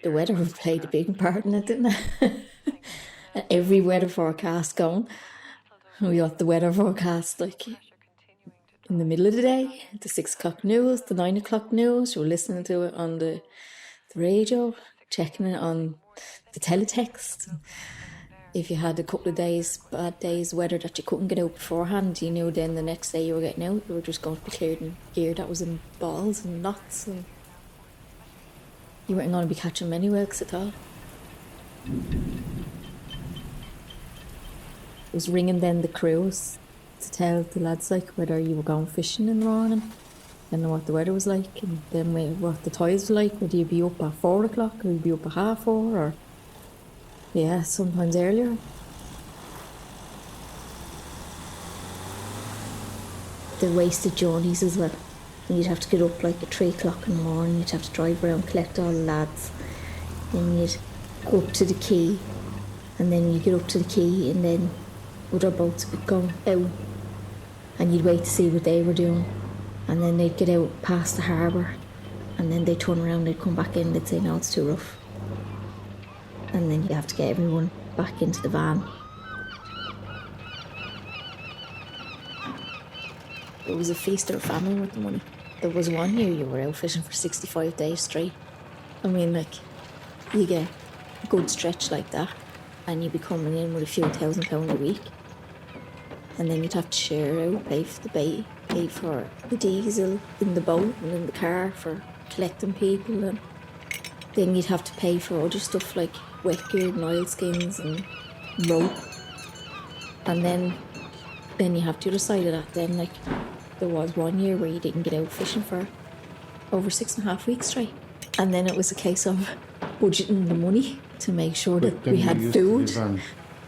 The weather played a big part in it, didn't it? Every weather forecast going. We got the weather forecast like in the middle of the day, the 6 o'clock news, the 9 o'clock news. We were listening to it on the radio, checking it on the teletext. If you had a couple of days, bad days, weather that you couldn't get out beforehand, you knew then the next day you were getting out, you were just going to be cleared in gear that was in balls and knots, and you weren't going to be catching many whales at all. It was ringing then the crews to tell the lads like whether you were going fishing in the morning and what the weather was like, and then what the tides were like, whether you'd be up at 4 o'clock or you'd be up at 4:30 or yeah, sometimes earlier. The wasted journeys as well. You'd have to get up like at 3 o'clock in the morning, you'd have to drive around, collect all the lads, then you'd go up to the quay, and then you get up to the quay and then other boats would go out and you'd wait to see what they were doing, and then they'd get out past the harbour and then they'd turn around, they'd come back in, they'd say no, it's too rough, and then you have to get everyone back into the van. It was a feast or a famine with the money. There was one year you were out fishing for 65 days straight. I mean, like, you get a good stretch like that and you'd be coming in with a few £1,000 a week, and then you'd have to share out, pay for the bait, pay for the diesel in the boat and in the car for collecting people, and then you'd have to pay for other stuff like wet gear and oilskins and rope. And then you have the other side of that then, like, there was one year where you didn't get out fishing for over 6.5 weeks straight. And then it was a case of budgeting the money to make sure that we had food,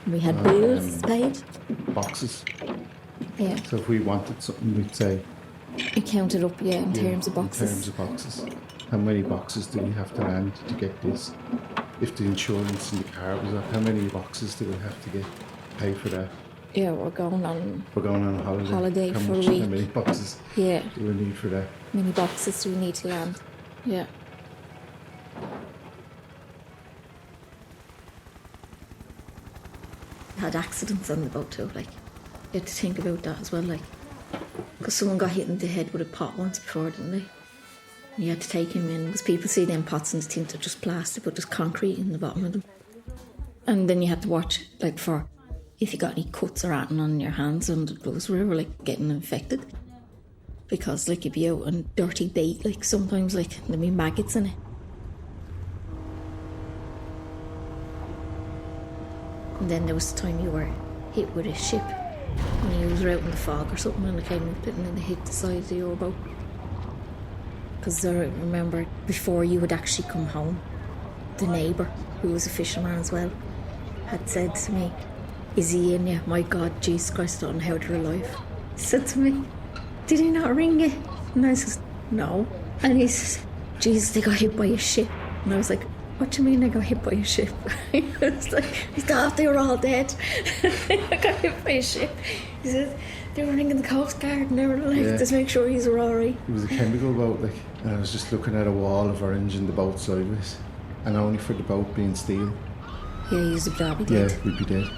we had bills paid. Boxes. Yeah. So if we wanted something, we'd say... It counted up, yeah, in terms of boxes. In terms of boxes. How many boxes do we have to land to get this? If the insurance in the car was up, how many boxes do we have to get pay for that? Yeah, we're going on a holiday. For a week. How many boxes do we need for that? How many boxes do we need to land? Yeah. Had accidents on the boat too, like, you had to think about that as well, like, because someone got hit in the head with a pot once before, didn't they? And you had to take him in, because people see them pots and they think they're just plastic, but there's concrete in the bottom of them. And then you had to watch, like, for if you got any cuts or anything on your hands and the gloves, we were like getting infected, because like you'd be out on dirty bait, like sometimes like there'd be maggots in it. And then there was the time you were hit with a ship and you were out in the fog or something and it came up and then it hit the side of your boat. Because I remember before you would actually come home, the neighbour, who was a fisherman as well, had said to me, "Is he in you? My God, Jesus Christ, I don't know how they're alive." He said to me, "Did he not ring you?" And I said, "No." And he says, "Jesus, they got hit by a ship." And I was like, "What do you mean they got hit by a ship?" He was like, he thought they were all dead. They got hit by a ship. He said, they were ringing the Coast Guard and they were like, just make sure he's all right. It was a chemical boat, like, and I was just looking at a wall of orange in the boat sideways, and only for the boat being steel. Yeah, you'd be dead. Yeah, we'd be dead.